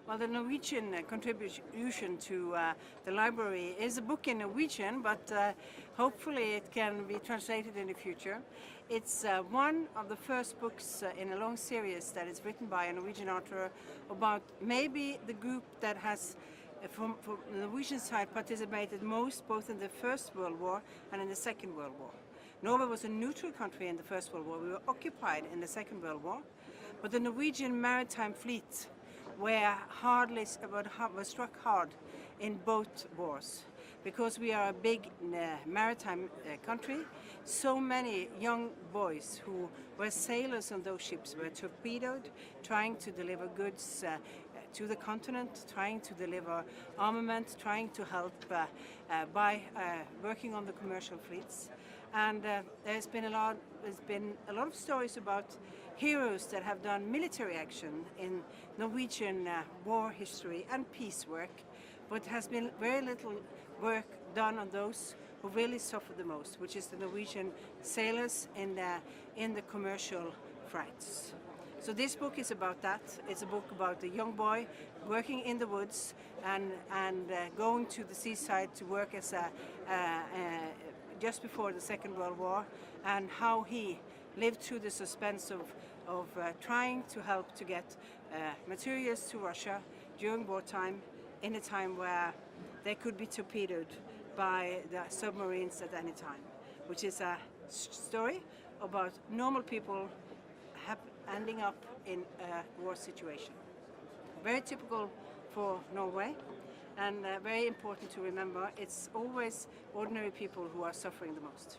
Well, the Norwegian contribution to the library is a book in Norwegian, but hopefully it can be translated in the future. It's one of the first books in a long series that is written by a Norwegian author about maybe the group that has, from the Norwegian side, participated most both in the First World War and in the Second World War. Norway was a neutral country in the First World War. We were occupied in the Second World War, but the Norwegian maritime fleet was struck hard in both wars. Because we are a big maritime country, so many young boys who were sailors on those ships were torpedoed, trying to deliver goods to the continent, trying to deliver armament, trying to help by working on the commercial fleets. And there's been a lot of stories about heroes that have done military action in Norwegian war history and peace work, but has been very little work done on those who really suffered the most, which is the Norwegian sailors in the commercial freights. So this book is about that. It's a book about a young boy working in the woods and going to the seaside to work as just before the Second World War, and how he lived through the suspense of trying to help to get materials to Russia during wartime, in a time where they could be torpedoed by the submarines at any time, which is a story about normal people ending up in a war situation. Very typical for Norway, and very important to remember, it's always ordinary people who are suffering the most.